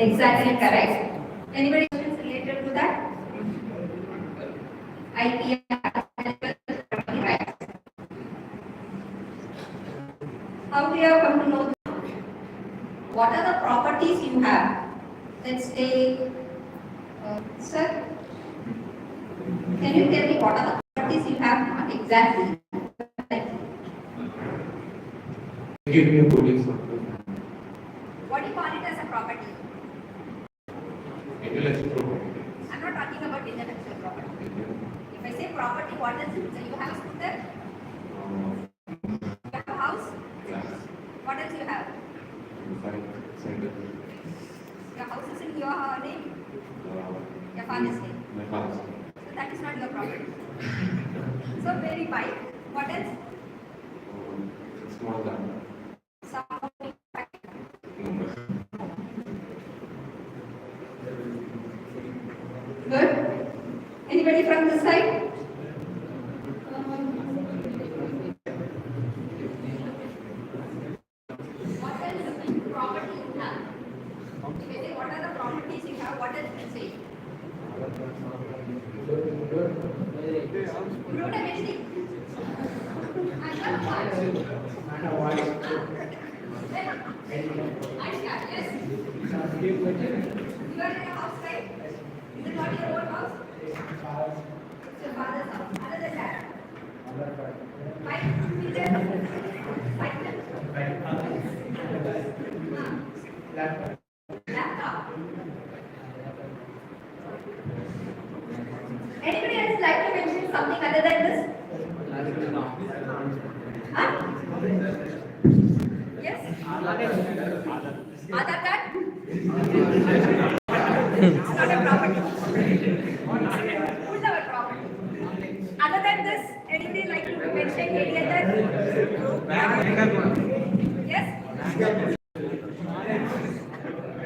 Exactly correct. Anybody questions related to that? IPR, right? How do you have come to know what are the properties you have? Let's say, sir, can you tell me what are the properties you have? Not exactly. Give me a good example. What do you call it as a property? Intellectual property. I'm not talking about intellectual property. If I say property, what is it? So you have a scooter? You have a house? Yes. What else you have? Center. Your house is in your name? Your father's name? My father's. So that is not your property. So very bike. What else? Small gun. Some good. Anybody from this side? What else property you have? If I say what are the properties you have, what else will say? You don't have anything. I got one. Yes. You are in a house, right? Is it not your own house? It's your father's house. Other than that, bike, two-wheeler, laptop. Anybody else like to mention something other than this? Huh? Yes? Aadhaar card? It's not a property. Who's our property? Other than this, anybody like to mention any other? Yes?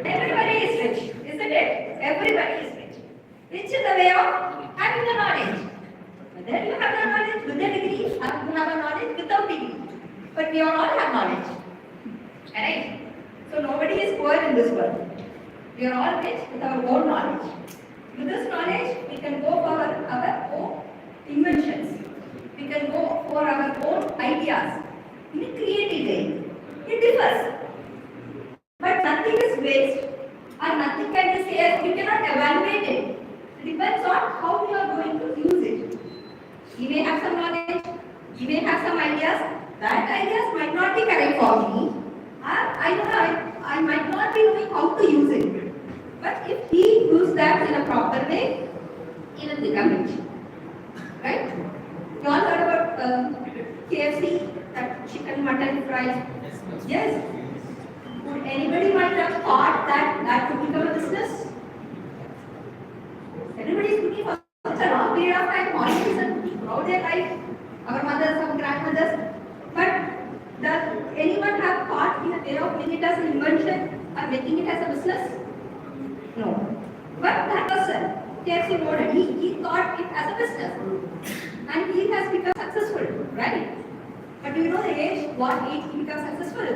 Everybody is rich, isn't it? Everybody is rich. Rich is the way of having the knowledge. Whether you have the knowledge with a degree or you have a knowledge without degree. But we all have knowledge. Alright? So nobody is poor in this world. We are all rich with our own knowledge. With this knowledge, we can go for our own inventions. We can go for our own ideas in a creative way. It differs. But nothing is waste or nothing can be said. You cannot evaluate it. It depends on how you are going to use it. You may have some knowledge, you may have some ideas. That ideas might not be correct for me. I might not be knowing how to use it. But if he uses that in a proper way, he will become rich. Right? You all heard about KFC, that chicken, mutton, fries? Yes. Would anybody might have thought that that could become a business? Everybody is looking for such a long period of time, all citizens throughout their life, our mothers, our grandmothers. But does anyone have thought in a way of making it as an invention or making it as a business? No. But that person, KFC owner, he thought it as a business. And he has become successful, right? But do you know the age, what age he becomes successful?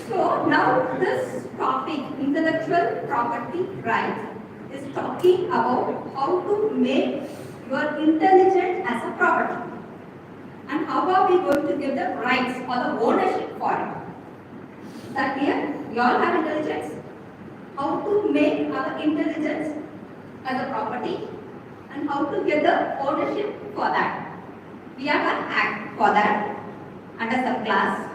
So now this topic, intellectual property rights, is talking about how to make your intelligence as a property. And how are we going to get the rights or the ownership for it? Is that clear? You all have intelligence? How to make our intelligence as a property and how to get the ownership for that. We have an act for that under some class.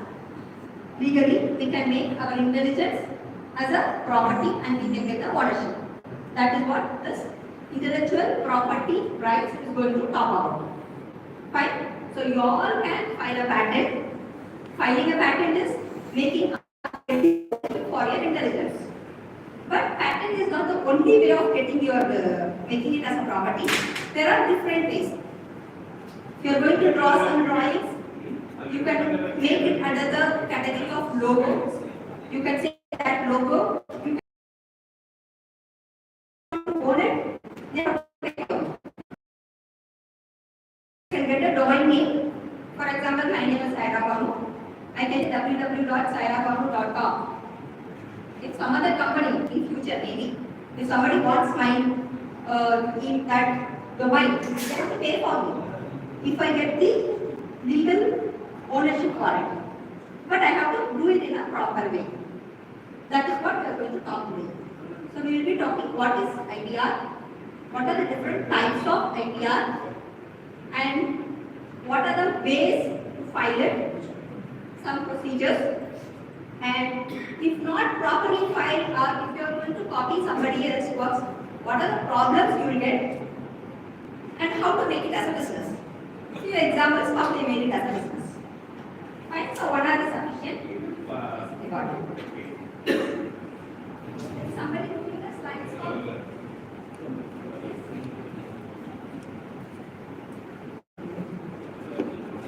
Legally, we can make our intelligence as a property and we can get the ownership. That is what this intellectual property rights is going to talk about. Fine. So you all can file a patent. Filing a patent is making a for your intelligence. But patent is not the only way of getting your making it as a property. There are different ways. If you are going to draw some drawings, you can make it under the category of logo. You can say that logo, you can own it. If somebody wants mine, in that domain, they have to pay for me. If I get the legal ownership for it. But I have to do it in a proper way. That is what we are going to talk today. So we will be talking what is IPR, what are the different types of IPR, and what are the ways to file it, some procedures, and if not properly filed or if you are going to copy somebody else's works, what are the problems you will get, and how to make it as a business. Few examples how they made it as a business. Fine, so one are sufficient. Somebody moving the slides on.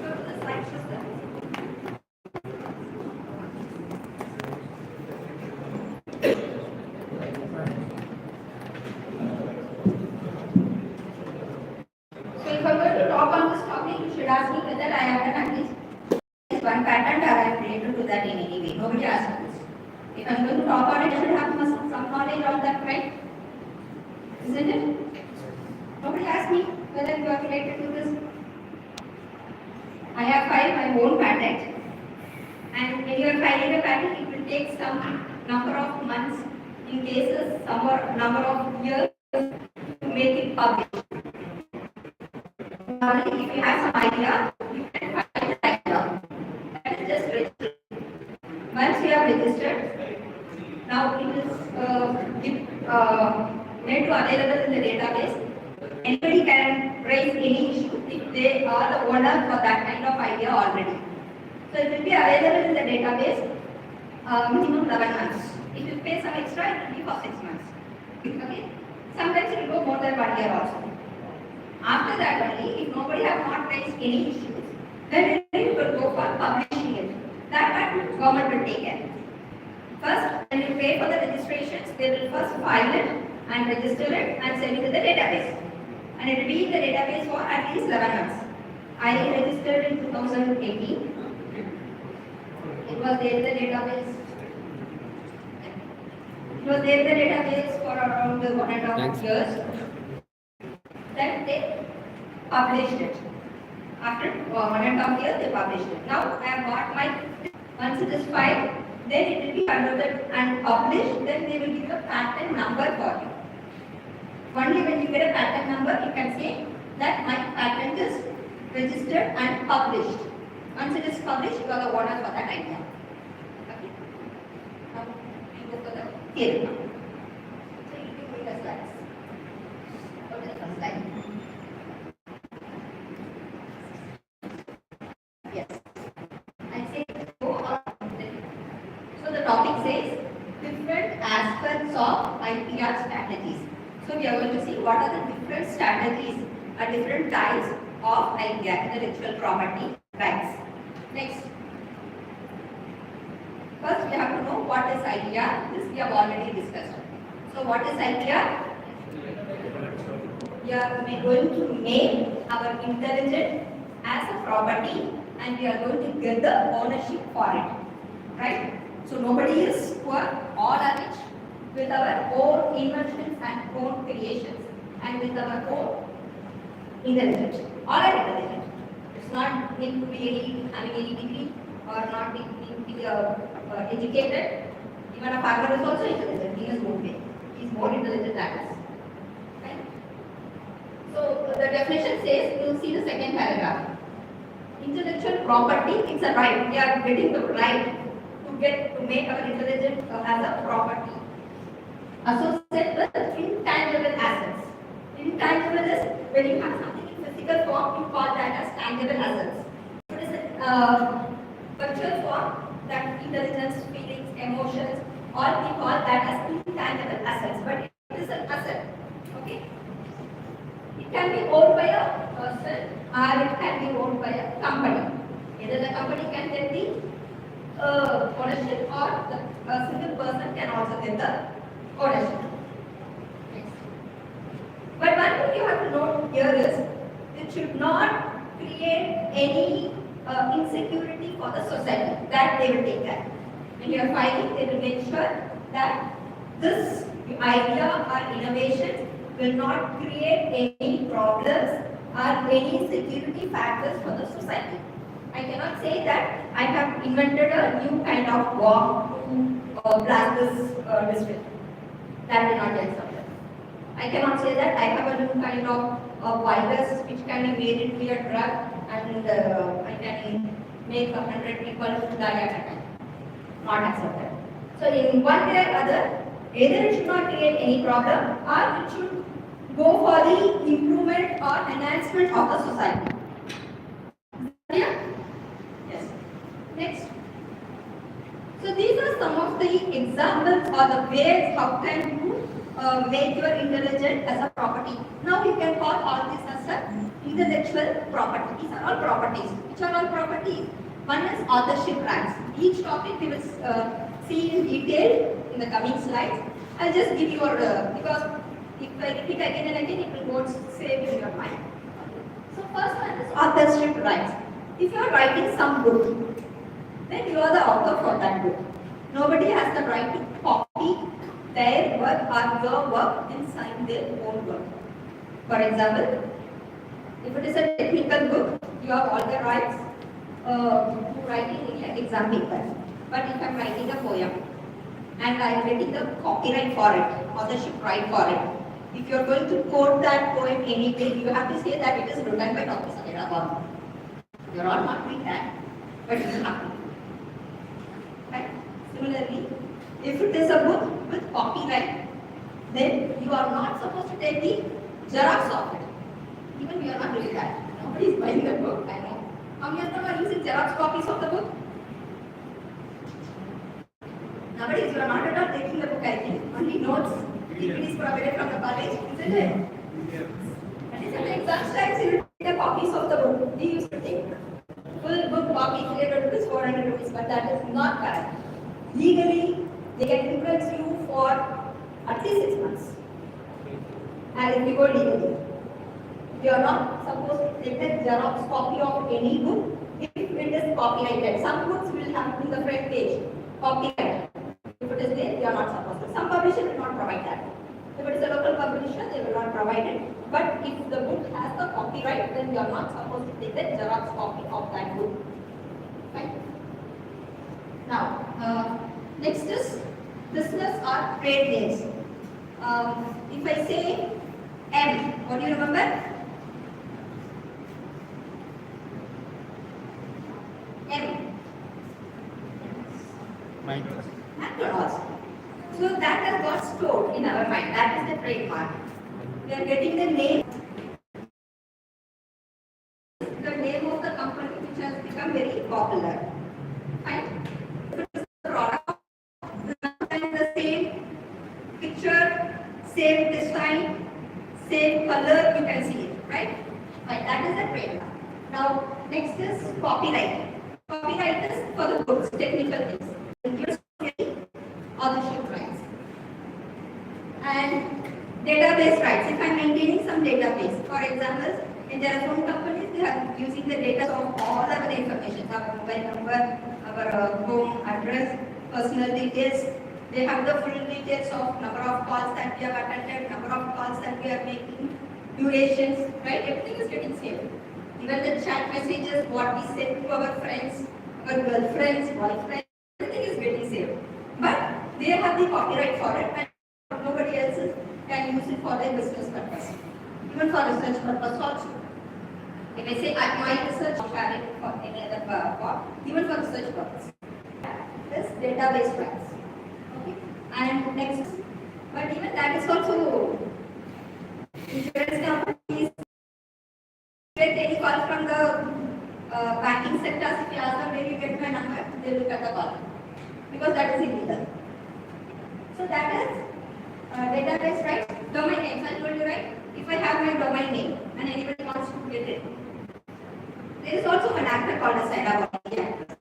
Go to the slide system. So if I'm going to talk on this topic, you should ask me whether I have done at least one patent or I am related to that in any way. Nobody asked me this. If I'm going to talk on it, I should have some knowledge on that, right? Isn't it? Nobody asked me whether you are related to this. I have filed my own patent, and when you are filing a patent, it will take some number of months, in cases, some number of years to make it public. Normally, if you have some idea, you can file the idea. That is just registered. Once you have registered, now it is made to available in the database. Anybody can raise any issue if they are the owner for that kind of idea already. So it will be available in the database minimum 11 months. If you pay some extra, it will be for 6 months. Okay? Sometimes it will go more than 1 year also. After that only, if nobody has not raised any issues, then it will go for publishing it. That government will take care. First, when you pay for the registrations, they will first file it and register it and send it to the database. And it will be in the database for at least 11 months. I registered in 2018. It was there in the database. It was there in the database for around 1.5 years. Then they published it. After 1.5 years, they published it. Now I have got my, once it is filed, then it will be converted and published, then they will give a patent number for you. Only when you get a patent number, you can say that my patent is registered and published. Once it is published, you are the owner for that idea. Okay. Now we go for the theory. So you can read the slides. Go to the first slide. Yes. I say go on. So the topic says different aspects of IPR strategies. So we are going to see what are the different strategies or different types of IPR, intellectual property rights. Next. First we have to know what is IPR. This we have already discussed. So what is IPR? We are going to make our intelligence as a property and we are going to get the ownership for it. Right? So nobody is poor, all are rich with our own inventions and own creations and with our own intelligence. All are intelligent. It's not need to be having any degree or not need to be educated. Even a farmer is also intelligent in his own way. He is more intelligent than us. Right? So the definition says, you will see the second paragraph. Intellectual property, it's a right. We are getting the right to make our intelligence as a property. Associated with intangible assets. Intangible is when you have something in physical form, you call that as tangible assets. It is a virtual form, that intelligence, feelings, emotions, all we call that as intangible assets. But it is an asset. Okay. It can be owned by a person or it can be owned by a company. Either the company can get the ownership or the single person can also get the ownership. Next. But one thing you have to note here is it should not create any insecurity for the society. That they will take care. When you are filing, they will make sure that this the idea or innovation will not create any problems or any security factors for the society. I cannot say that I have invented a new kind of bomb to blast this district. That will not be accepted. I cannot say that I have a new kind of virus which can be made into a drug and I can make 100 people die at a time. Not accepted. So in one way or other, either it should not create any problem or it should go for the improvement or enhancement of the society. Yeah? Yes. Next. So these are some of the examples or the ways how can you make your intelligence as a property. Now you can call all this as a intellectual property. These are all properties. Which are all properties? One is authorship rights. Each topic we will see in detail in the coming slides. I'll just give you because if I repeat again and again, it will go save in your mind. So first one is authorship rights. If you are writing some book, then you are the author for that book. Nobody has the right to copy their work or your work and sign their own work. For example, if it is a technical book, you have all the rights to writing an exam paper. But if I am writing a poem and I am getting the copyright for it, authorship right for it, if you are going to quote that poem anything, you have to say that it is written by Dr. Sanjay Bhavan. You are all not doing that, but it will happen. Right? Similarly, if it is a book with copyright, then you are not supposed to take the Xerox of it. Even we are not doing that. Nobody is buying the book, I know. How many of them are using Xerox copies of the book? Nowadays you are not at all taking the book, I think. Only notes. If it is provided from the college, isn't it? And it's an exam times you will take the copies of the book. We used to take full book copy, 300 rupees, 400 rupees, but that is not correct. Legally, they can influence you for at least 6 months. And if you go legally, you are not supposed to take the Xerox copy of any book if it is copyrighted. Some books will have in the front page copyright. If it is there, you are not supposed to. Some publisher will not provide that. If it is a local publisher, they will not provide it. But if the book has the copyright, then you are not supposed to take the Xerox copy of that book. Right? Now, next is business or trade names. If I say M, what do you remember? M. McDonald's. So that has got stored in our mind. That is the trademark. We are getting the name of the company which has become very popular. Fine. If it is a product, the same picture, same design, same color, you can see it, right? Fine. That is the trademark. Now, next is copyright. Copyright is for the books, technical things. Authorship rights. And database rights. If I am maintaining some database, for example, in telephone companies, they are using the data of all our information, our mobile number, our home address, personal details. They have the full details of number of calls that we have attended, number of calls that we are making, durations, right? Everything is getting saved. Even the chat messages, what we send to our friends, our girlfriends, boyfriends, everything is getting saved. But they have the copyright for it and nobody else can use it for their business purpose. Even for research purpose also. If I say my research, I share it for any other for, even for research purpose. This database rights. Okay. And next, but even that is also insurance companies get any call from the banking sectors. If you ask them where you get my number, they will cut the call because that is illegal. So that is database rights. Domain names, I told you, right? If I have my domain name and anybody wants to get it, there is also an actor called a Saira actress.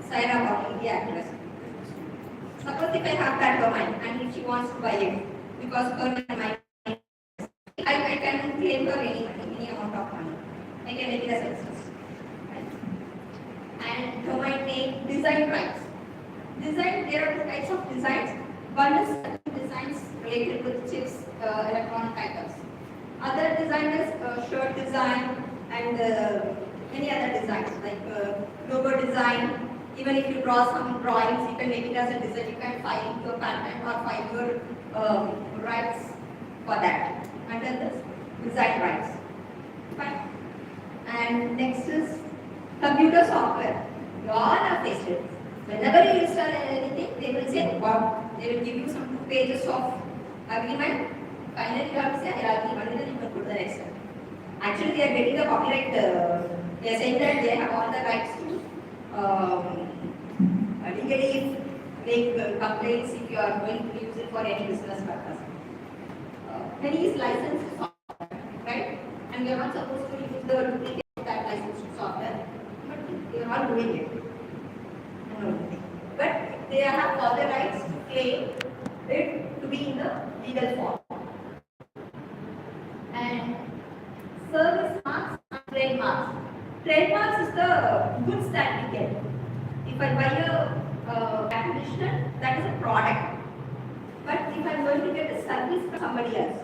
Saira actress. Suppose if I have that domain and if she wants to buy it because her and my I can claim for any amount of money. I can make it as success. Right? And domain name design rights. Design, there are two types of designs. One is designs related with chips, electronic items. Other design is shirt design and many other designs like logo design. Even if you draw some drawings, you can make it as a design. You can file your patent or file your rights for that under this design rights. Fine. And next is computer software. You all are faced with. Whenever you install anything, they will say, wow, they will give you some 2 pages of agreement. Finally, you have to say, I agree, and then you can go to the next step. Actually, they are getting the copyright, they are saying that they have all the rights to legally make complaints if you are going to use it for any business purpose. Many is licensed software, right? And we are not supposed to use the duplicate of that licensed software, but they are all doing it. But they have all the rights to claim it to be in the legal form. And service marks and trademarks. Trademarks is the goods that we get. If I buy a air conditioner, that is a product. But if I'm going to get a service from somebody else,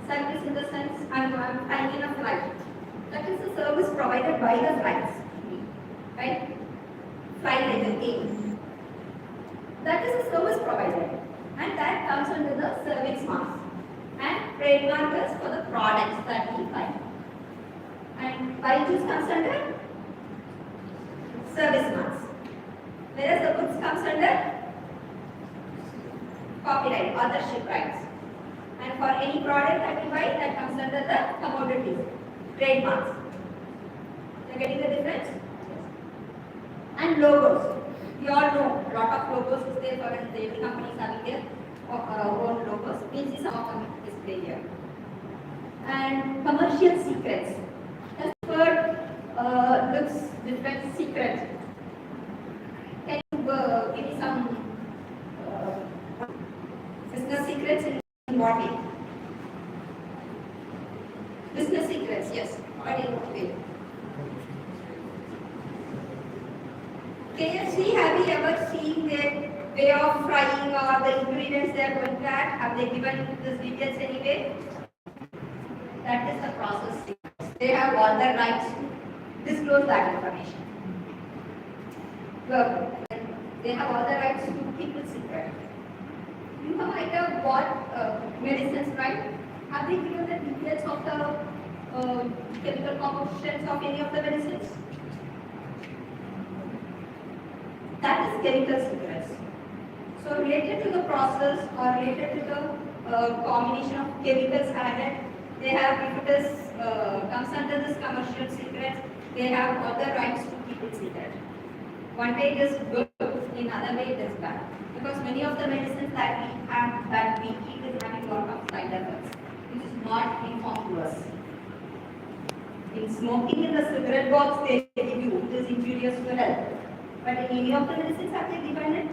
service in the sense I'm flying in a flight, that is a service provided by the flights, right? Flight agent. That is a service provider, and that comes under the service marks. And trademark is for the products that we buy. And wages comes under service marks. Whereas the goods comes under copyright, authorship rights. And for any product that we buy, that comes under the commodities, trademarks. You are getting the difference? And logos. We all know a lot of logos is there for every companies having their own logos. We see some of them display here. And commercial secrets. The third looks different secret. Can you give me some business secrets in what way? Business secrets, yes. What in what way? KFC, have you ever seen their way of frying or the ingredients they are going to add? Have they given these details anyway? That is the process. They have all the rights to disclose that information. They have all the rights to keep it secret. You might have bought medicines, right? Have they given the details of the chemical compositions of any of the medicines? That is chemical secrets. So related to the process or related to the combination of chemicals added, they have, if it is comes under this commercial secrets, they have all the rights to keep it secret. One way it is good, in other way it is bad. Because many of the medicines that we have, that we eat is having a lot of side effects, which is not informed to us. In smoking in the cigarette box, they give you, it is injurious to health. But in any of the medicines, have they given it?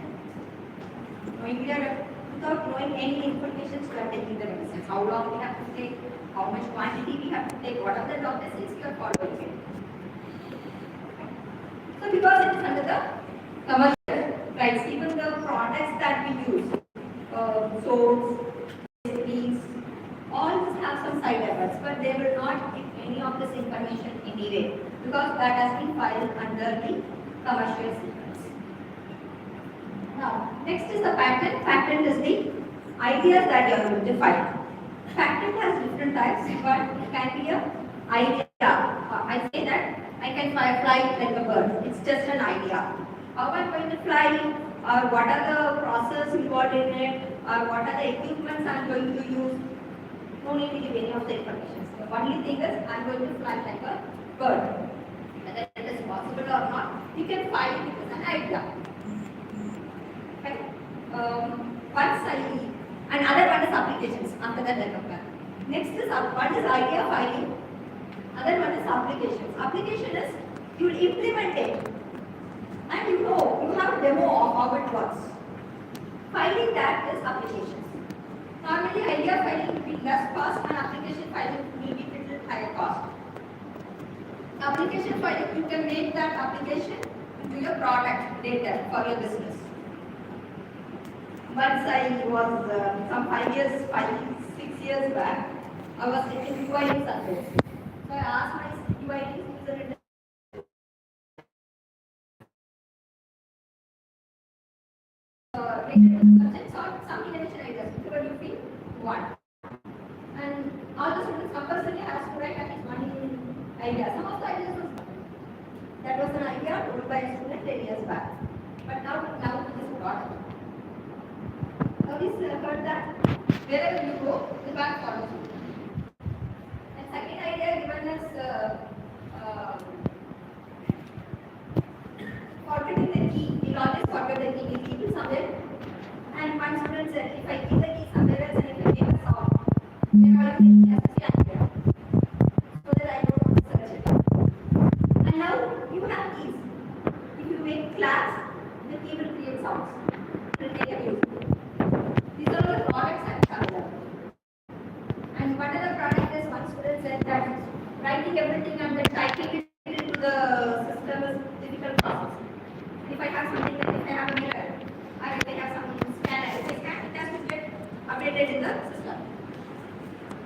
Without knowing any information, we are taking the medicines. How long we have to take, how much quantity we have to take, what are the doctor says, we are following it. So because it is under the commercial rights, even the products that we use, soaps, recipes, all this have some side effects, but they will not give any of this information anyway, because that has been filed under the commercial secrets. Now, next is the patent. Patent is the ideas that you are going to file. Patent has different types, but it can be an idea. I say that I can fly like a bird. It's just an idea. How am I going to fly? Or what are the process involved in it? Or what are the equipments I am going to use? No need to give any of the information. The only thing is I am going to fly like a bird. Whether it is possible or not, you can file it as an idea. Okay. Another one is applications. After that, I come back. Next is one is idea filing. Other one is applications. Application is you will implement it, and you have a demo of how it works. Filing that is applications. Normally, idea filing will be less cost, and application filing will be little higher cost. Application filing, you can make that application into your product data for your business. once I was some 6 years back, I was taking UID subjects. So I asked my UID who is a written subjects or some innovation ideas, whichever you feel one. And all the students compulsory has to write at least one idea. Some of the ideas was that was an idea told by a student 10 years back. But now it is forgotten. Now this heard that wherever you go, the back follows you. And second idea given as forgetting the key. We always forget the key. We keep it somewhere. And one student said, if I keep the key somewhere else and if I make a song, then I will think as the idea. So that I don't want to search it. And now you have keys. If you make claps, the key will create sounds. It will make a music. These are all the products that come up. And one other product is one student said that writing everything and then typing it into the system is difficult process. If I have something like if I have a mirror, or if I have some scanner, if I scan, it has to get updated in the system.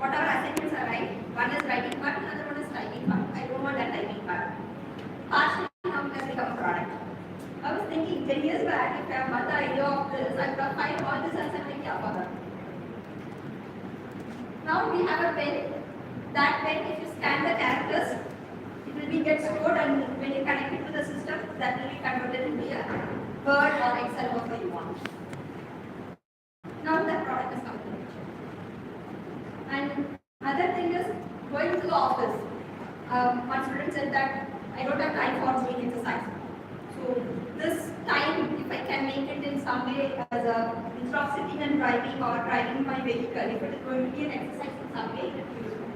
Whatever assignments are right, one is writing part, another one is typing part. I don't want that typing part. Partially now it has become a product. I was thinking 10 years back, if I have got the idea of this, I would have find all this as a idea for that. Now we have a pen. That pen, if you scan the characters, it will be get stored, and when you connect it to the system, that will be converted into a Word or Excel, whatever you want. Now that product is come to picture. And other thing is going to the office. One student said that I don't have time for doing exercise. So this time, if I can make it in some way as a instead of sitting and driving or driving my vehicle, if it is going to be an exercise in some way, it will be useful.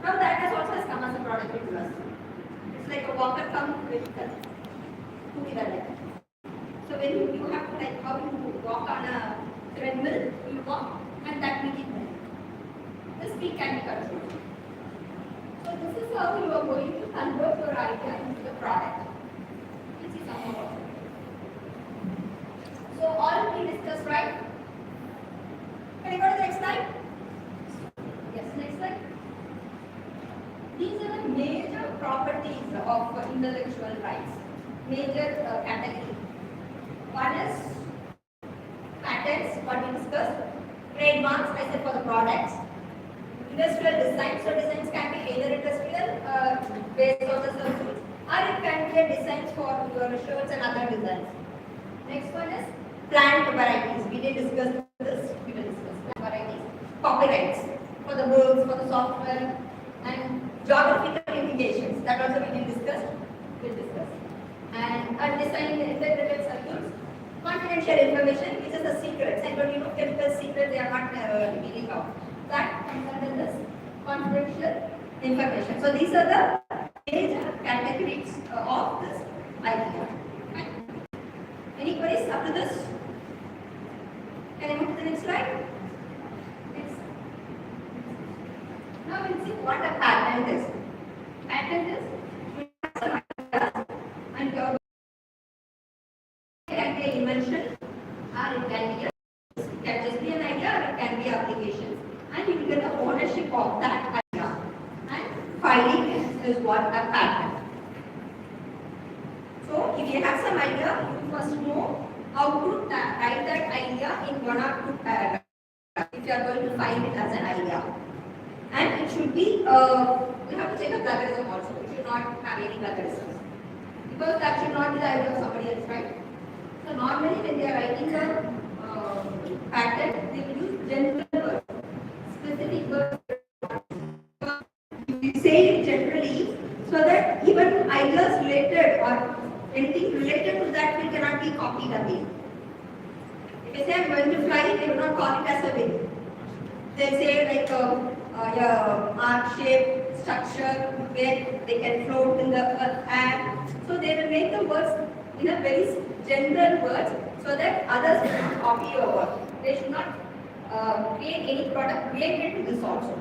Now that has also has come as a product to us. It's like a walker come vehicle. Two-wheeler. So when you have to like how you walk on a treadmill, you walk and that will keep moving. The speed can be controlled. So this is how you are going to convert your idea into the product. Let's see some more. So all we discussed, right? Can you go to the next slide? Yes, next slide. These are the major properties of intellectual rights. Major category. One is patents, what we discussed. Trademarks, I said for the products. Industrial design, so designs can be either industrial based on the services, or it can be a designs for your shirts and other designs. Next one is plant varieties. We did discuss this. We will discuss plant varieties. Copyrights for the books, for the software, and geographical indications. That also we will discuss. We'll discuss. And undesign integrated circuits. Confidential information, which is the secrets. And when you know chemical secret, they are not revealing out. That comes under this confidential information. So these are the major categories of this idea. Any queries up to this? Can I move to the next slide? Next. Now we'll see what a patent is. Patent is and your can be an invention, or it can be it can just be an idea, or it can be application. And you will get the ownership of that idea. And filing is what a patent. So if you have some idea, you must know how to write that idea in one or two paragraphs if you are going to file it as an idea. And it should be, you have to take a plagiarism also. It should not have any plagiarisms. Because that should not be the idea of somebody else, right? So normally when they are writing the patent, they will use general words, specific words. We say it generally so that even ideas related or anything related to that will cannot be copied again. If I say I am going to fly, they will not call it as a wing. They say like arc shape, structure, where they can float in the air. So they will make the words in a very general words so that others will not copy your work. They should not create any product related to this also.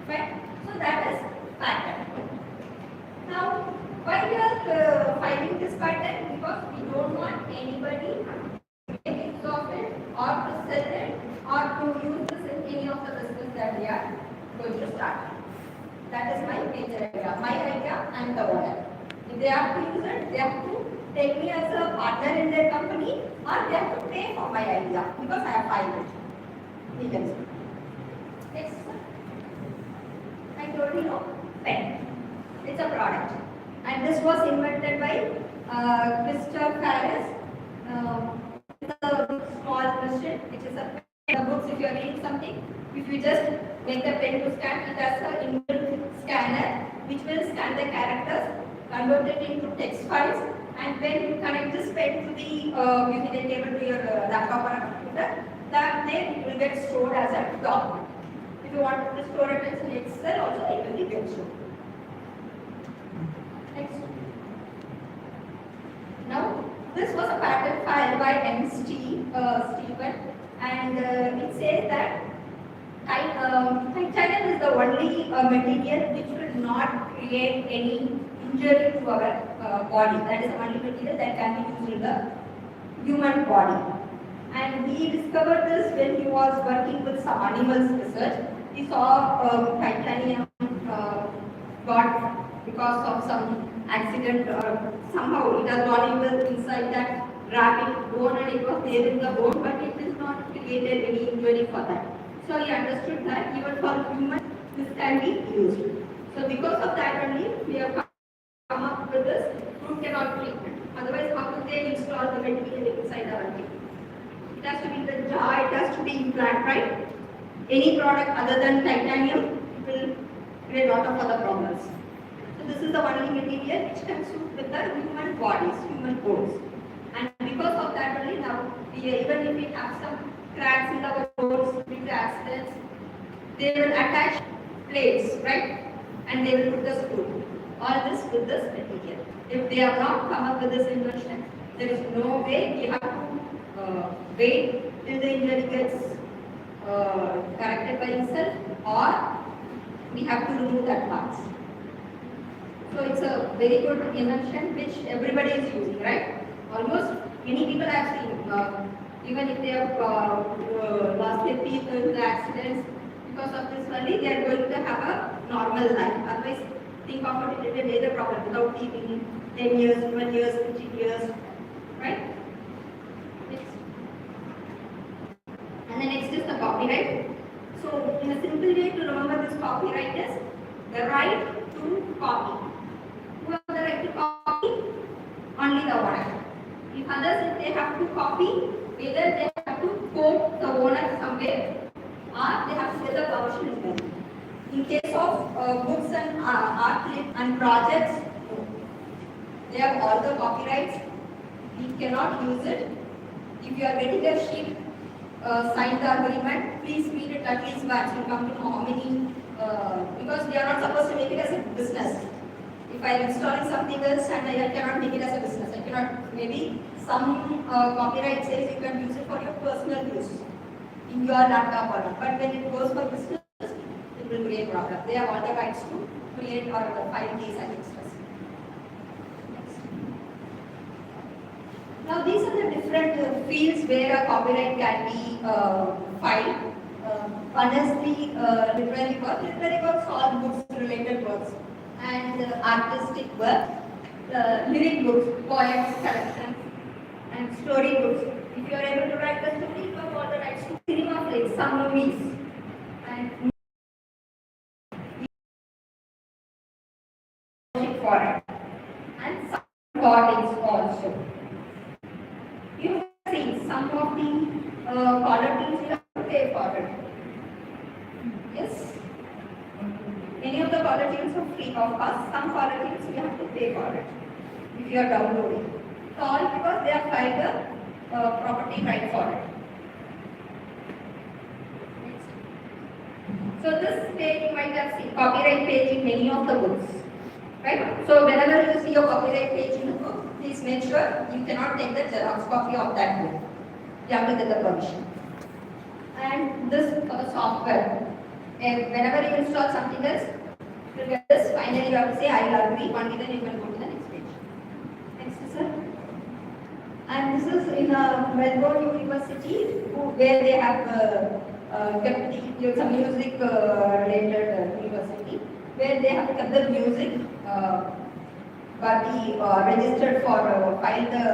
Right? So that is patent. Now, why we are filing this patent? Because we don't want anybody to make use of it or or to sell it or to use this in any of the business that they are going to start. That is my major idea. My idea and the owner. If they have to use it, they have to take me as a partner in their company or they have to pay for my idea because I have filed it. You can see. Next. I told you no, pen. It's a product. And this was invented by Mr. Paris. It's a small question, which is a pen. The books, if you are reading something, if you just make the pen to scan, it has an inbuilt scanner which will scan the characters, convert it into text files, and when you connect this pen to the using a table to your laptop or a computer, that then it will get stored as a document. If you want to store it as an Excel, also it will get stored. Next. Now, this was a patent filed by Stephen, and it says that titanium is the only material which will not create any injury to our body. That is the only material that can be used in the human body. And he discovered this when he was working with some animals research. He saw titanium got because of some accident or somehow it has gone even inside that rabbit bone and it was there in the bone, but it is not created any injury for that. So he understood that even for humans this can be used. So because of that only we have come up with this root canal treatment. Otherwise, how could they install the material inside our body? It has to be the jaw, it has to be implant, right? Any product other than titanium will create a lot of other problems. So this is the only material which can suit with the human bodies, human bones. And because of that only now, even if we have some cracks in our bones due to accidents, they will attach plates, right? And they will put the screw. All this with this material. If they have not come up with this invention, there is no way we have to wait till the injury gets corrected by itself, or we have to remove that parts. So it's a very good invention which everybody is using, right? Almost many people have seen, even if they have lost their teeth in the accidents, because of this only they are going to have a normal life. Otherwise, think of it as a major problem without teeth in 10 years, 12 years, 15 years, right? Next. And the next is the copyright. So, in a simple way to remember this copyright is the right to copy. Who has the right to copy? Only the owner. If others, if they have to copy, either they have to quote the owner somewhere or they have to get the permission in them. In case of books and art and projects, they have all the copyrights. We cannot use it. If you are getting a sheet, sign the agreement, please read it at least once. You come to know how many, because they are not supposed to make it as a business. If I am installing something else and I cannot make it as a business, I cannot, maybe some copyright says you can use it for your personal use in your laptop or not. But when it goes for business, it will create problem. They have all the rights to create or file case against us. Now these are the different fields where a copyright can be filed. One is the literary work. Literary works are books related works and artistic work, lyric books, poems, collections, and story books. If you are able to write the story, you have all the rights to cinema plays, some movies, and for it, and some recordings also. You have seen some of the caller tunes you have to pay for it. Yes? Many of the caller tunes are free of cost. Some caller tunes you have to pay for it if you are downloading. So all because they have filed the property right for it. So this page you might have seen copyright page in many of the books. Right? So whenever you see a copyright page in a book, please make sure you cannot take the Xerox copy of that book. You have to get the permission. And this for the software. And whenever you install something else, you get this. Finally, you have to say I will agree. Only then you can go to the next page. Next, sir. And this is in Melbourne University, where they have kept some music related university, where they have kept the music, but the registered for filed the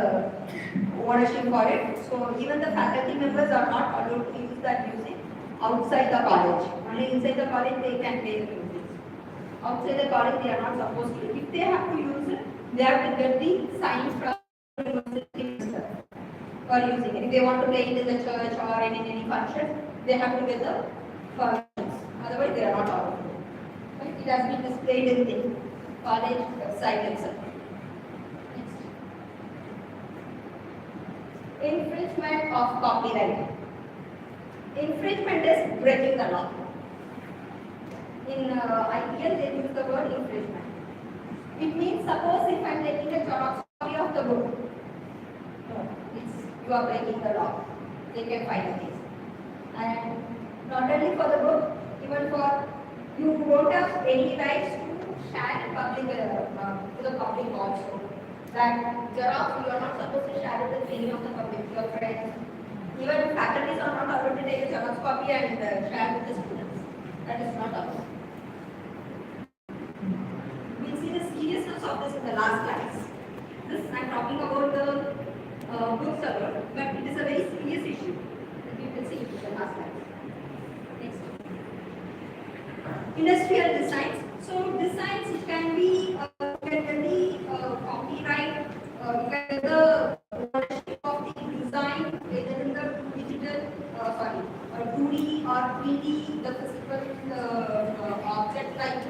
ownership for it. So even the faculty members are not allowed to use that music outside the college. Only inside the college they can play the music. Outside the college they are not supposed to. If they have to use it, they have to get the sign from the university for using it. If they want to play it in the church or in any function, they have to get the permissions. Otherwise they are not allowed. Right? It has been displayed in the college website itself. Infringement of copyright. Infringement is breaking the law. In IPR, they use the word infringement. It means, suppose if I am taking a Xerox copy of the book, no, you are breaking the law. They can file a case. And not only for the book, even for you don't have any rights to share to the public also. That Xerox, you are not supposed to share it with any of the public, your friends. Even faculties are not allowed to take a Xerox copy and share with the students. That is not allowed. We'll see the seriousness of this in the last class. This I'm talking about the books alone, but it is a very serious issue that we will see in the last class. Next. Industrial designs. So designs, it can be copyright, you can get the ownership of the design either in the digital, 2D or 3D, the physical object like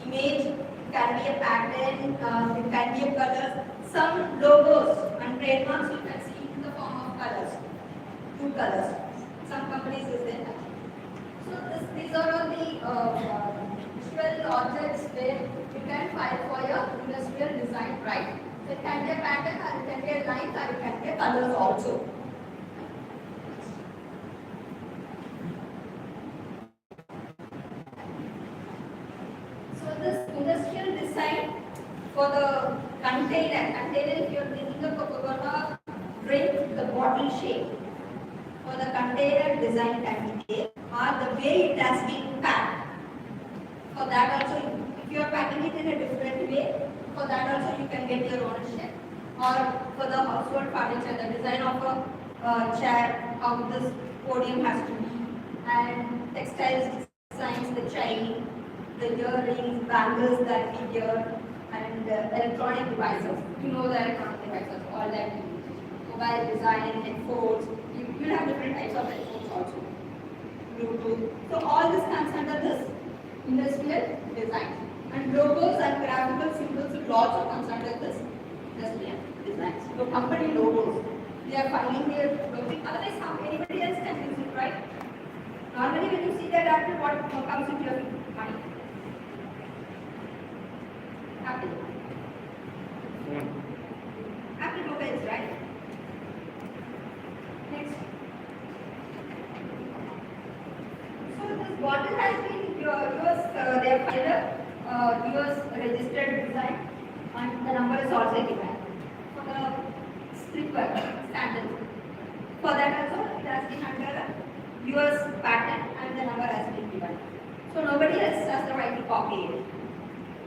image, it can be a pattern, it can be a color. Some logos and trademarks you can see in the form of colors, two colors. Some companies use that. So these are all the visual objects where you can file for your industrial design right. So it can be a pattern, or it can be a line, or it can be a colors also. So this industrial design for the container if you are taking a Coca-Cola drink, the bottle shape, for the container design can be there, or the way it has been packed. For that also, if you are packing it in a different way, for that also you can get your ownership. Or for the household furniture, the design of a chair, how this podium has to be, and textiles designs, the chain, the earrings, bangles that we wear, and electronic devices. You know the electronic devices, all that mobile design, headphones. You have different types of headphones also. Bluetooth. So all this comes under this industrial design. And logos and graphical symbols will also comes under this industrial design. So company logos, they are filing their logo. Otherwise, anybody else can use it, right? Normally, when you see that Apple, what comes into your mind? Apple. Apple mobiles, right? Next. So this bottle has been they have filed a US registered design, and the number is also given. For the slipper standard, for that also it has been under a US patent and the number has been given. So nobody else has the right to copy it.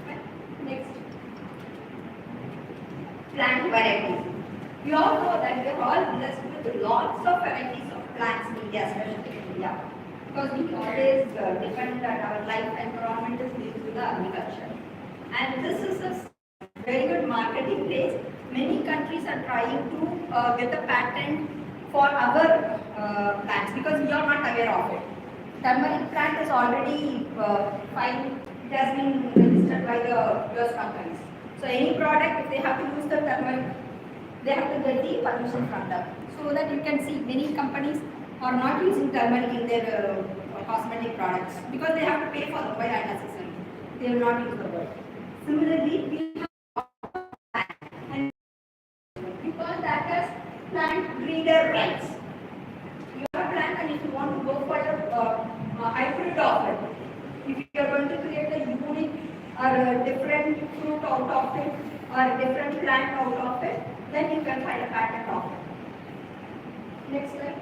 Okay. Next. Plant varieties. We all know that we are all blessed with lots of varieties of plants in India, especially in India. Because we always depend that our life environment is linked to the agriculture. And this is a very good marketing place. Many countries are trying to get a patent for our plants because we are not aware of it. Turmeric plant is already filed, it has been registered by the US companies. So any product, if they have to use the turmeric, they have to get the permission from them. So that you can see many companies are not using turmeric in their cosmetic products because they have to pay for the oil unnecessarily. They will not use the oil. Similarly, we have and because that has plant breeder rights. You have a plant and if you want to go for a hybrid of it, if you are going to create a unique or a different fruit out of it or a different plant out of it, then you can find a patent of it. Next slide.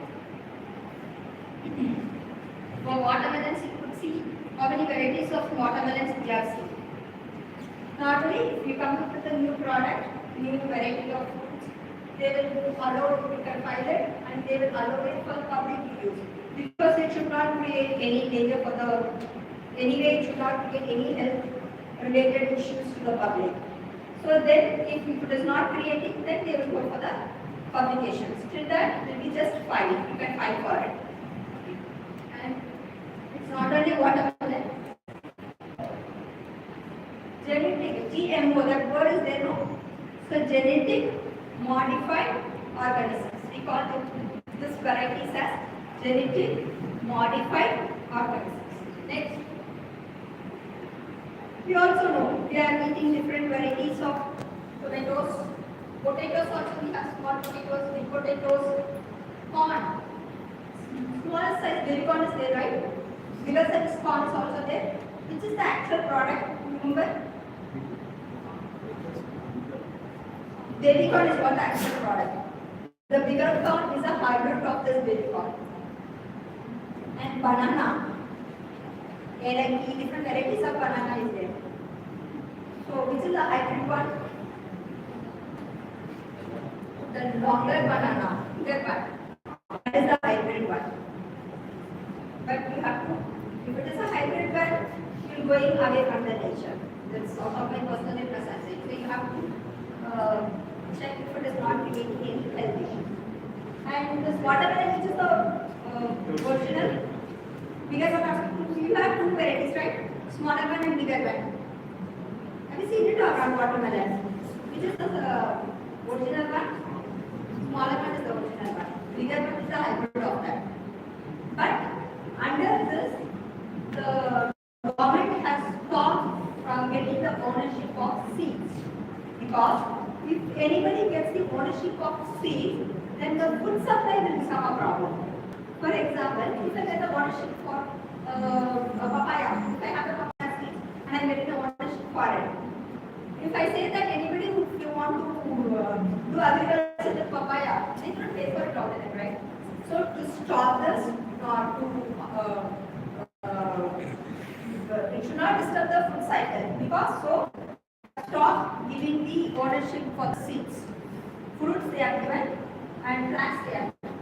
For watermelons, you could see how many varieties of watermelons we have seen. Normally, if you come up with a new product, new variety of fruits, they will allow you can file it and they will allow it for public use. Because it should not create any danger for the, anyway it should not create any health related issues to the public. So then, if it is not creating, then they will go for the publications. Till that, it will be just file. You can file for it. And it's not only watermelon. Genetic, GMO, that word is there, no? So genetic modified organisms. We call this varieties as genetic modified organisms. Next. We also know we are eating different varieties of tomatoes. Potatoes also we have small potatoes, big potatoes, corn. Small size baby corn is there, right? Bigger size corn is also there. Which is the actual product? Remember? Baby corn is what the actual product. The bigger corn is a hybrid of this baby corn. And banana. Like different varieties of banana is there. So which is the hybrid one? The longer banana, bigger one. That is the hybrid one. But you have to, if it is a hybrid one, you are going away from the nature. That's sort of my personal preference. So you have to check if it is not creating any health issue. And this watermelon, which is the original, bigger one, you have two varieties, right? Smaller one and bigger one. Have you seen it around watermelon? Which is the original one? Smaller one is the original one. Bigger one is the hybrid of that. But under this, the government has stopped from getting the ownership of seeds. Because if anybody gets the ownership of seeds, then the food supply will become a problem. For example, if I get the ownership for a papaya, if I have the papaya seeds and I'm getting the ownership for it. If I say that anybody who you want to do agriculture with papaya, they don't pay for it all the time, right? So to stop this, it should not disturb the food cycle because so stop giving the ownership for the seeds. Fruits they are given and plants they are given.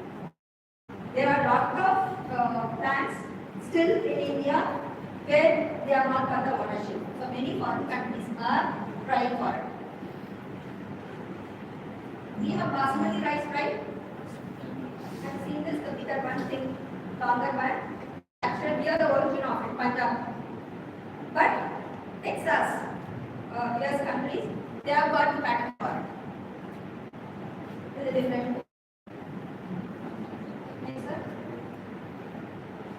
There are lot of plants still in India where they are not got the ownership. So many foreign countries are trying for it. We have basmati rice, right? I have seen this, the bigger one thing, longer one. Actually, we are the origin of it, Punjab. But Texas, US countries, they have got the patent for it. This is different. Next, sir.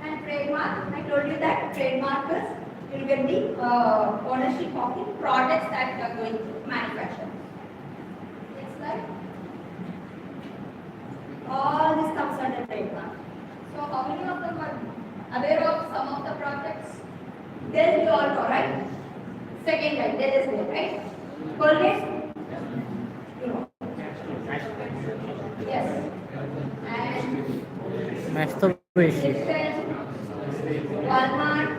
And trademark, I told you that trademark is you will get the ownership of the products that you are going to manufacture. Next slide. All this comes under trademark. So how many of them are aware of some of the products? There you all know, right? Second line, there is there, right? Colgate? You know. Yes. And Masturbation. Walmart.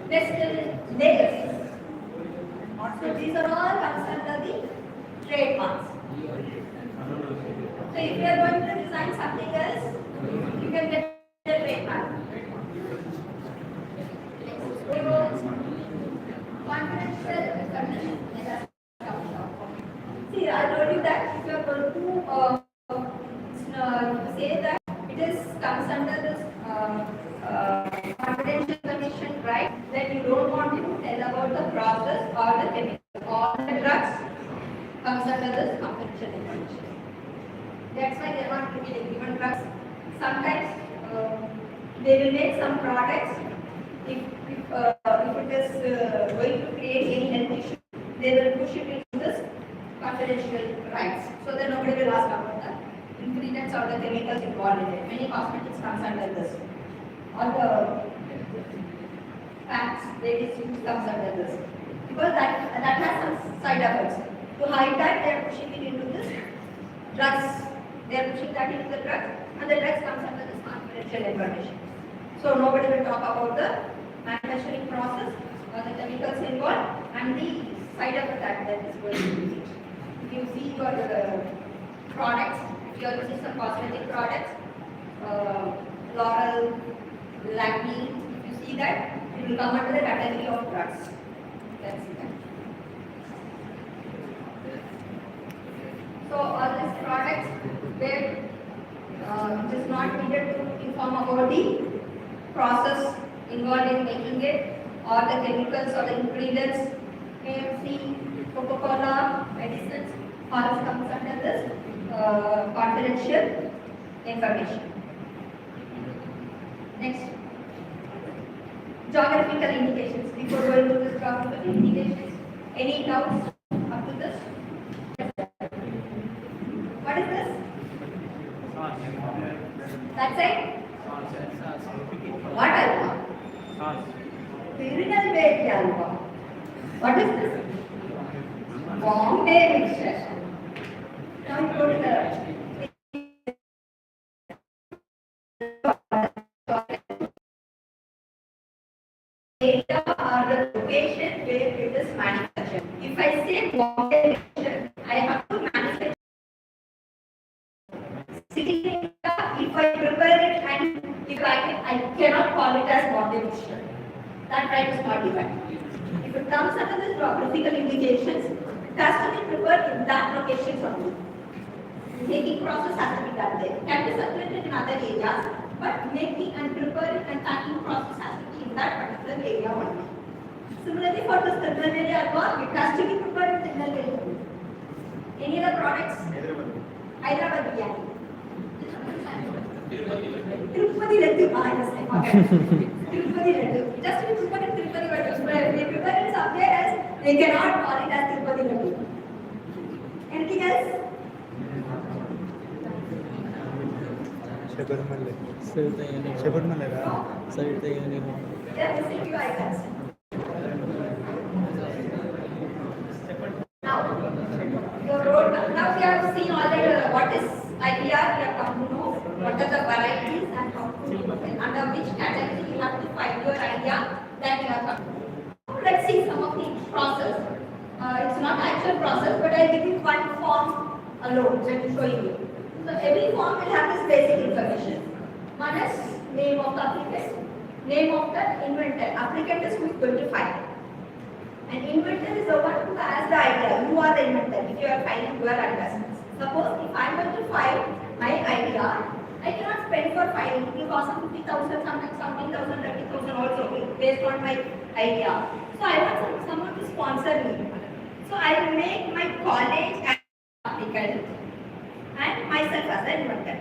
Nestle, Lay's. So these are all comes under the trademarks. So if you are going to design something else, you can get the trademark. Confidential information. See, I told you that if you are going to say that it is comes under this confidential information, right? Then you don't want to tell about the process or the chemical. All the drugs comes under this confidential information. That's why they are not given drugs. Sometimes they will make some products. If it is going to create any health issue, they will push it into this confidential rights. So that nobody will ask about the ingredients or the chemicals involved in it. Many cosmetics comes under this. All the fats, ladies use comes under this. Because that has some side effects. To hide that, they are pushing it into this drugs. They are pushing that into the drugs, and the drugs comes under this confidential information. So nobody will talk about the manufacturing process or the chemicals involved and the side effect that is going to be. If you see your products, if you are using some cosmetic products, Laurel, Lakme, if you see that, it will come under the category of drugs. Let's see that. So all these products where it is not needed to inform about the process involved in making it or the chemicals or the ingredients, KFC, Coca-Cola, medicines, all comes under this confidential information. Next, geographical indications. Before going to this geographical indications, any doubts up to this? What is this? That's it? What alpha? Pyramidal weight alpha. What is this? Bombay mixture. Now you go to the area or the location where it is manufactured. If I say Bombay mixture, I have to manufacture. Sitting in India, if I prepare it and if I cannot call it as Bombay mixture. That right is not given. If it comes under the geographical indications, it has to be prepared in that location only. Making process has to be done there. It can be circulated in other areas, but making and preparing and packing process has to be in that particular area only. Similarly, for the Tirunelveli alcohol, it has to be prepared in Tirunelveli. Any other products? Hyderabad biryani. Tirupati laddu. Yes, I forgot. Tirupati laddu. Just to be prepared in Tirupati laddu. They prepare it somewhere else, they cannot call it as Tirupati laddu. Anything else? They are missing few items. Now we have seen already what is IPR, we have come to know what are the varieties and how to, under which category you have to find your idea that you have come to know. Let's see some of the process. It's not actual process, but I'll give you one form alone, just showing you. So every form will have this basic information. One is name of the applicant, name of the inventor. Applicant is who is going to file. An inventor is the one who has the idea. You are the inventor if you are filing your advertisements. Suppose if I am going to file my idea, I cannot spend for filing. It will cost 50,000, sometimes 70,000, 30,000 also based on my idea. So I want someone to sponsor me. So I will make my college as applicant and myself as the inventor.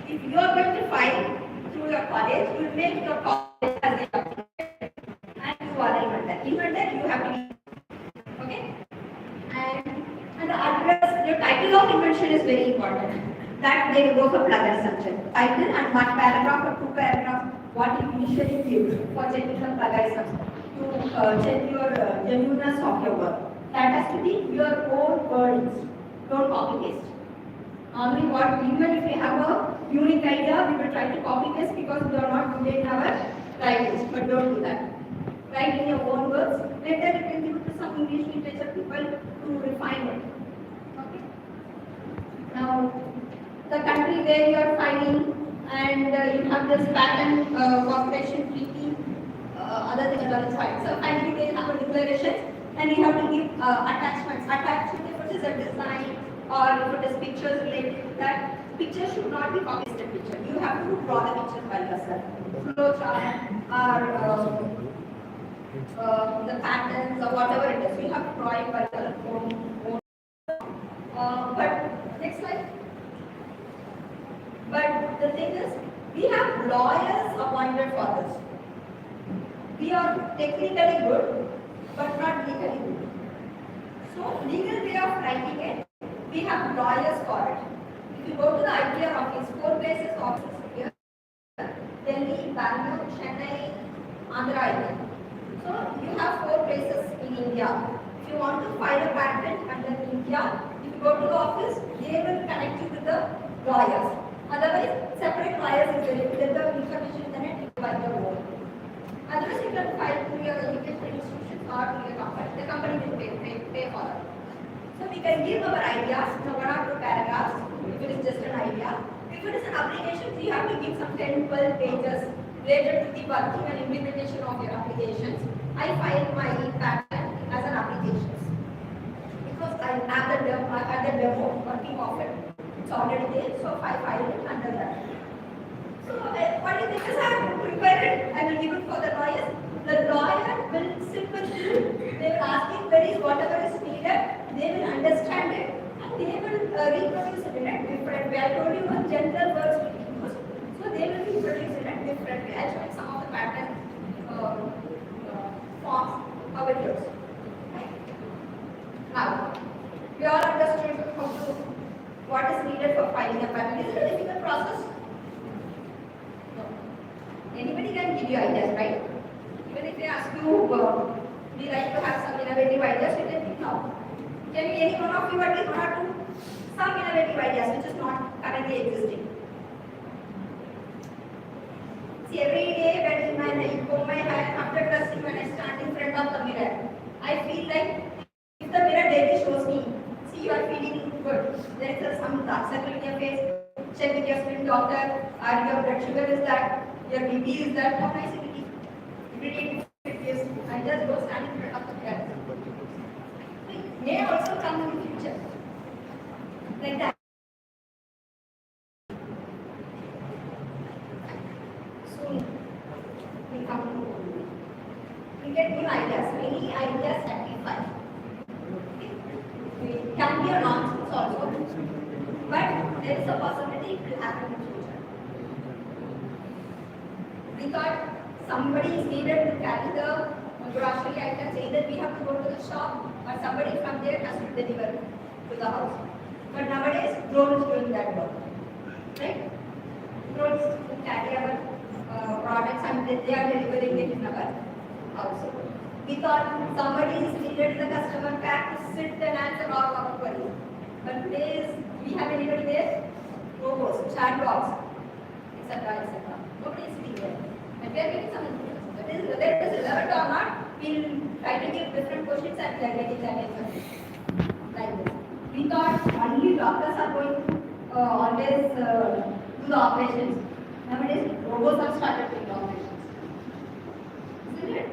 If you are going to file through your college, you will make your college as the applicant. You are the inventor. Inventor, you have to be. Okay? And the address, your title of invention is very important. That they will go for plug and subject. Title and one paragraph or two paragraphs, what you initially give for checking the plagiarism to check your genuineness of your work. That has to be your own words. Don't copy paste. Normally, what even if we have a unique idea, we will try to copy paste because we are not good in our writings. But don't do that. Write in your own words. Later you can give it to some English literature people to refine it. Okay. Now, the country where you are filing and you have this patent cooperation treaty, other thing is fine. So finally they have a declaration and you have to give attachments. Attachment if it is a design or if it is pictures related to that. Picture should not be copied picture. You have to draw the pictures by yourself. Flow chart or the patterns or whatever it is, you have to draw it by your own. But next slide. But the thing is, we have lawyers appointed for this. We are technically good, but not legally good. So, legal way of writing it, we have lawyers for it. If you go to the IPR office, 4 places offices here, Delhi, Bangalore, Chennai, Andhra. So, you have 4 places in India If you want to file a patent under India, if you go to the office, they will connect you with the lawyers. Otherwise, separate lawyers is very good. The information is then by the board. Otherwise, you can file through your educational institution or to your company. The company will pay for it. So we can give our ideas, one or two paragraphs, if it is just an idea. If it is an application, we have to give some 10, 12 pages related to the working and implementation of your applications. I file my patent as an application. Because I have the demo working of it. It's already there, so I file it under that. So what do you think is I have to prepare it? I will give it for the lawyers. The lawyer will sit with you. They will ask you queries, whatever is needed. They will understand it and they will reproduce it in a different way. I told you what general words will be used. So they will reproduce it in a different way. I'll show you some of the pattern forms, how it looks. Right? Now, we all understood what is needed for filing a patent. Is it a difficult process? No. Anybody can give you ideas, right? Even if they ask you, we like to have some innovative ideas, you can think now. Can be any one of you at least one or two? Some innovative ideas which is not currently existing. See, every day when I comb my hair after dressing, when I stand in front of the mirror, I feel like if the mirror daily shows me, see, you are feeling good. There is some dark circle in your face. Check with your skin doctor. Or your blood sugar is that. Your BP is that. How nice it is. Every day it is. I just go stand in front of the mirror. It may also come in the future. Like that. Soon we come to. We get new ideas. Many ideas that we find. It can be a nonsense also, but there is a possibility it will happen in the future. We thought somebody is needed to carry the grocery items, either we have to go to the shop or somebody from there has to deliver to the house. But nowadays, drones doing that work, right? Drones carry our products and they are delivering it in our house. We thought somebody is needed in the customer care to sit and answer all our queries. But today we have anybody there? Robots, chatbots, etc. etc. Nobody is sitting there. And we are getting some information. Whether it is relevant or not, we will try to give different questions and we are getting that information. Like this. We thought only doctors are going to always do the operations. Nowadays, robots have started doing the operations. Isn't it?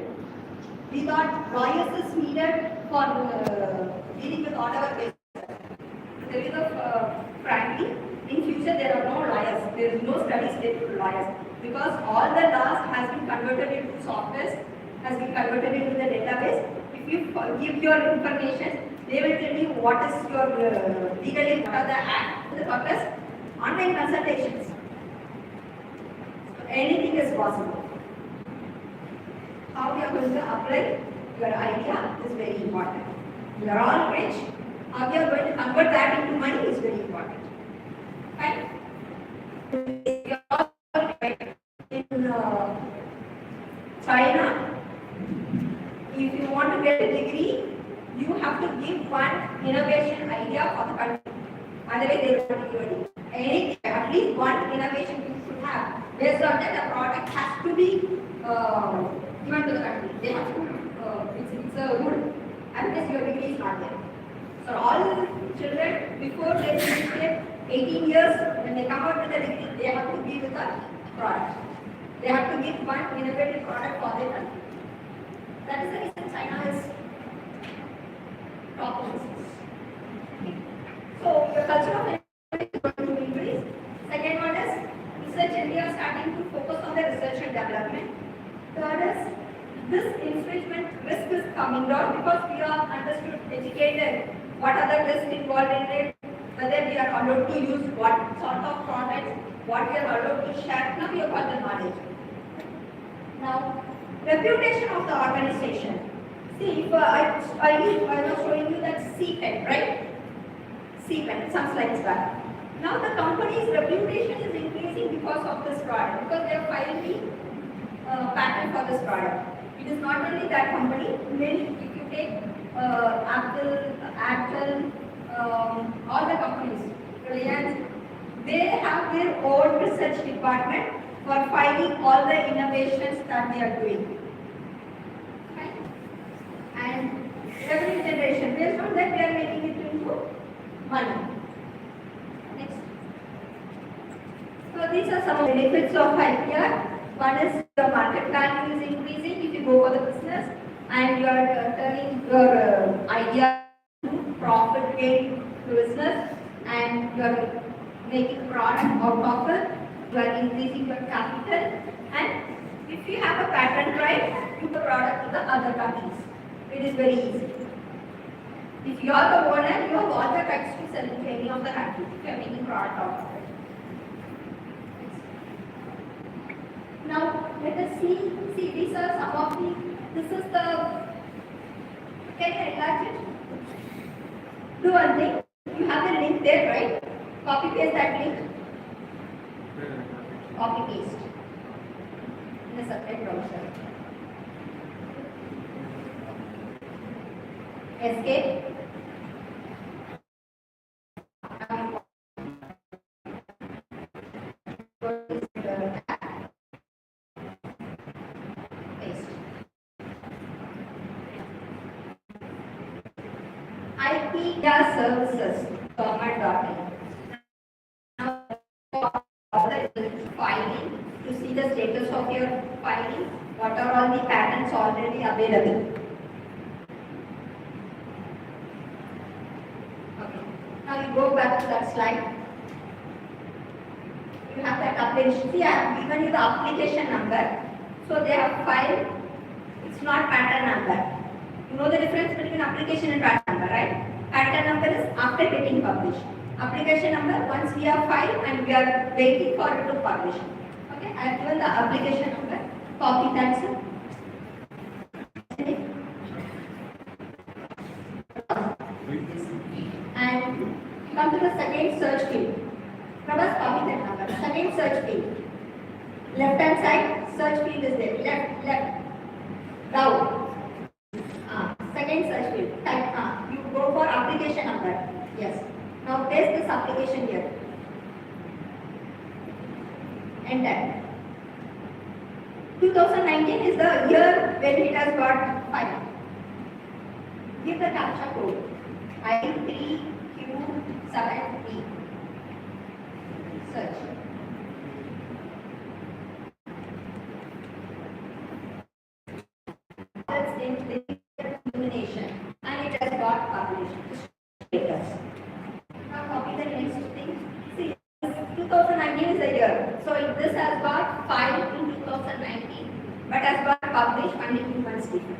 We thought lawyers is needed for dealing with all our cases. There is frankly, in future there are no lawyers. There is no studies related to lawyers because all the laws has been converted into software, has been converted into the database. If you give your information, they will tell you what is your legally what are the act, the purpose, online consultations. So anything is possible. How we are going to apply your idea is very important. We are all rich. How we are going to convert that into money is very important. Right? We are all in China. If you want to get a degree, you have to give one innovation idea for the country. Otherwise, they will not give you anything. At least one innovation you should have. Based on that, the product has to be given to the country. They have to, it's a rule. Otherwise, your degree is not there. So, all children, before they reach 18 years, when they come out with a degree, they have to be with a product. They have to give one innovative product for their country. That is the reason China is top business. So, the culture of innovation is going to increase. Second one is research. India is starting to focus on the research and development. Third is this infringement risk is coming down because we are understood, educated, what are the risks involved in it, whether we are allowed to use what sort of products, what we are allowed to share. Now we have got the knowledge. Now, reputation of the organization. See, if I was showing you that CPEN, right? CPEN, some slides back. Now the company's reputation is increasing because of this product, because they have filed the patent for this product. It is not only that company, if you take Apple, all the companies, Reliance, they have their own research department for finding all the innovations that they are doing. Right? And every generation, based on that, they are making it into money. Next. So these are some benefits of IPR. One is your market value is increasing if you go for the business, and you are turning your idea to profit gain to business, and you are making product out of it. You are increasing your capital, and if you have a patent right, you the product to the other countries. It is very easy. If you are the owner, you have all the rights to sell to any of the countries if you are making product out of it. Now let us see these are some of the, this is the, can you enlarge it? Do one thing, you have the link there, right? Copy paste that link. Copy paste in a separate browser. Escape. IPR services, government.in. Now, filing, to see the status of your filing, what are all the patents already available. Okay. Now you go back to that slide. You have that application. See, I have given you the application number. So they have filed, it's not patent number. You know the difference between application and patent number, right? Patent number is after getting published. Application number, once we have filed and we are waiting for it to publish. Okay, I have given the application number. Copy that, sir. And come to the second search field. Prabhas, copy that number. Second search field. Left hand side, search field is there. Left. Down. Second search field. Type. You go for application number. Yes. Now paste this application here. Enter. 2019 is the year when it has got filed. Give the captcha code. I3Q7E. Search. That's illumination, and it has got published status. Now copy the next thing. See, 2019 is the year. So if this has got filed in 2019, but has got published only 2 months different.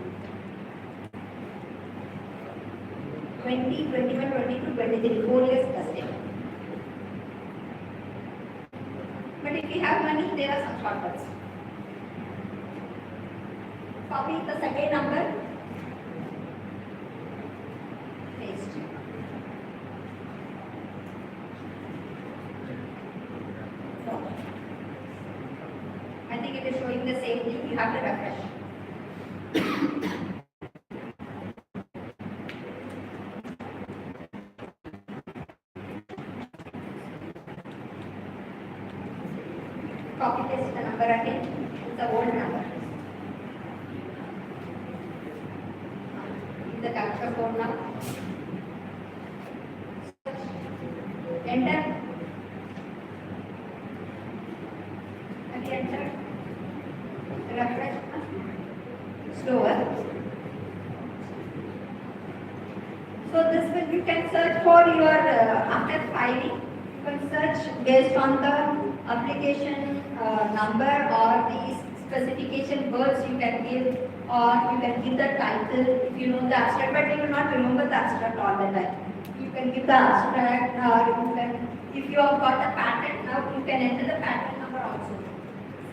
20, 21, 22, 23, 4 years testing. But if you have money, there are some shortcuts. Copy the second number. Paste. So, I think it is showing the same thing. You have to refresh. Copy paste the number again. It's the old number. The captcha code now. Enter. Have you entered? Refresh. Slower. So this will, you can search for your after filing. You can search based on the application number or the specification words you can give, or you can give the title if you know the abstract, but you will not remember the abstract all the time. You can give the abstract, or you can, if you have got a patent now, you can enter the patent number also.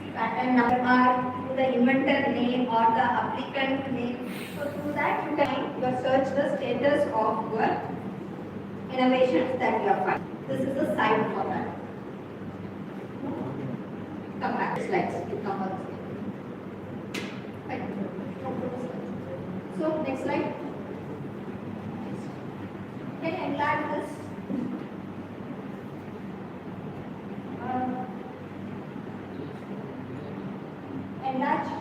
See, patent number or the inventor name or the applicant name. So through that you can search the status of your innovations that you have found. This is the site for that. Come back, slides. Come on. Right. So next slide. enlarge this. Enlarge this.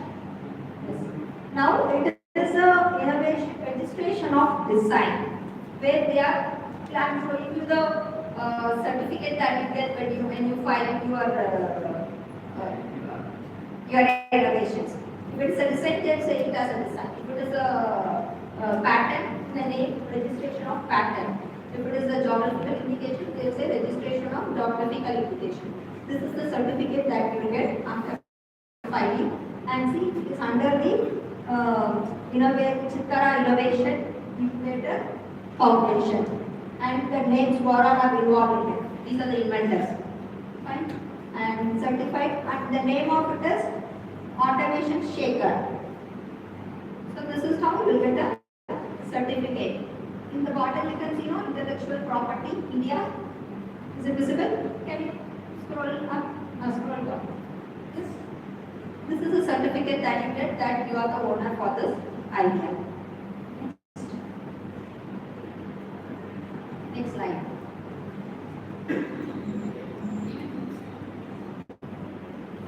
Now it is a innovation registration of design where they are showing you the certificate that you get when you file your innovations. If it is a design, they say it as a design. If it is a patent, the name registration of patent. If it is a geographical indication, they say registration of geographical indication. This is the certificate that you get after filing, and see it is under the Chittara Innovation Incubator Foundation, and the names who are involved in it. These are the inventors. Fine. And certified, and the name of it is Automation Shaker. So this is how you will get a certificate. In the bottom you can see intellectual property India. Is it visible? Can you scroll up? Scroll down. This is a certificate that you get that you are the owner for this idea. Next slide.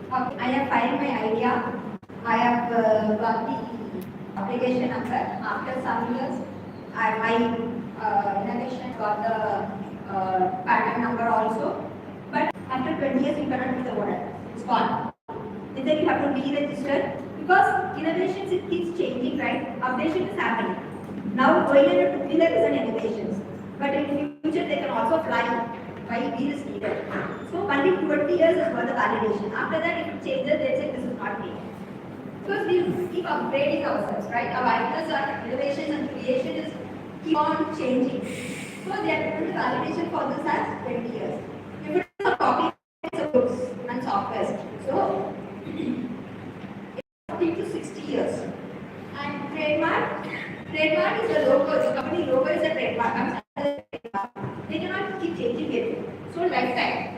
Okay, I have filed my idea. I have got the application number. After some years, my innovation got the patent number also. But after 20 years, you cannot be the owner. It's gone. Either you have to re-register because innovations it keeps changing, right? Updation is happening. Now going into two-wheeler is an innovation, but in future they can also fly by wheels needed. So only 20 years is for the validation. After that, if it changes, they say this is not needed. Because we keep upgrading ourselves, right? Our ideas, our innovations and creation is keep on changing. So they are doing the validation for this as 20 years. If it is a copy, it's a books and software. So 40 to 60 years. And trademark is the logo, the company logo is a trademark. They cannot keep changing it. So lifetime,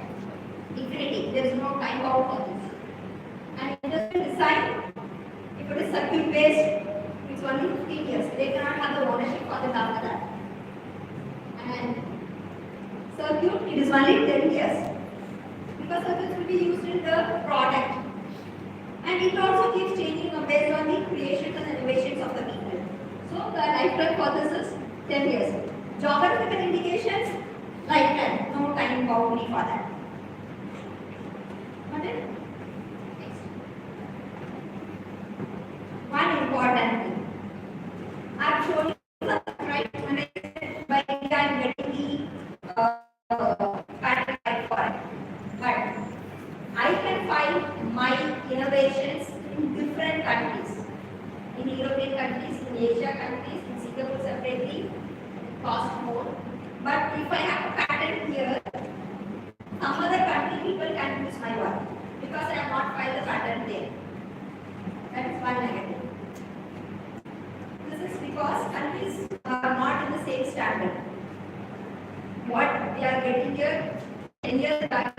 infinity, there is no time bound for this. And industrial design, if it is circuit based, it's only 15 years. They cannot have the ownership for the after that. And circuit, it is only 10 years. Because circuits will be used in the product. And it also keeps changing based on the creations and innovations of the people. So the lifetime for this is 10 years. Geographical indications, lifetime, no time boundary for that. Got it? Next. One important thing. I've shown you the right when I said by India I'm getting the patent right for it. But I can find my innovations in different countries. In European countries, in Asia countries, in Singapore separately, it costs more. But if I have a patent here, some other country people can use my work because I have not filed the patent there. That is one negative. This is because countries are not in the same standard. What we are getting here, 10 years back,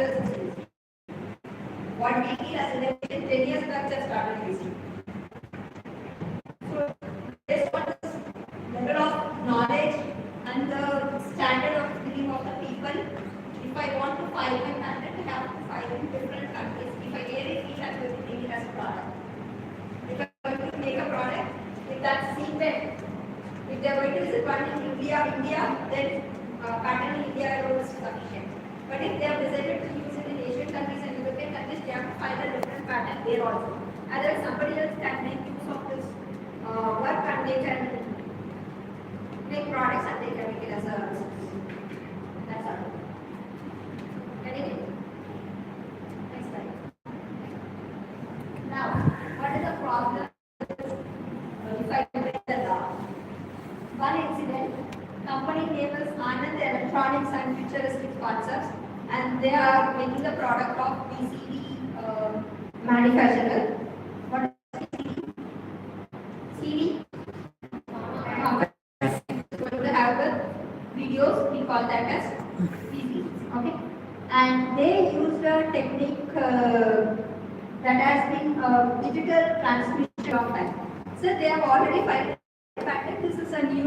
what we feel as innovation 10 years back just started using. So based on this level of knowledge and the standard of living of the people, if I want to file my patent, I have to file in different countries. If I really feel I'm going to take it as a product. If I'm going to make a product, if that's sequence, if they are going to visit one in India, then patent in India alone is sufficient. But if they have decided to use it in Asian countries and European countries, they have to file a different patent there also. Otherwise, somebody else can make use of this work and they can make products and they can make it as a business. That's all. Getting it? Next slide. Now, what is the problem if I break the law? One incident, company name is Anand Electronics and Futuristic Concepts, and they are making the product of PCB manufacturer. What is PCB? CD? Going to have the videos, we call that as PCB. Okay? And they used a technique that has been digital transmission of time. So they have already filed a patent. This is a new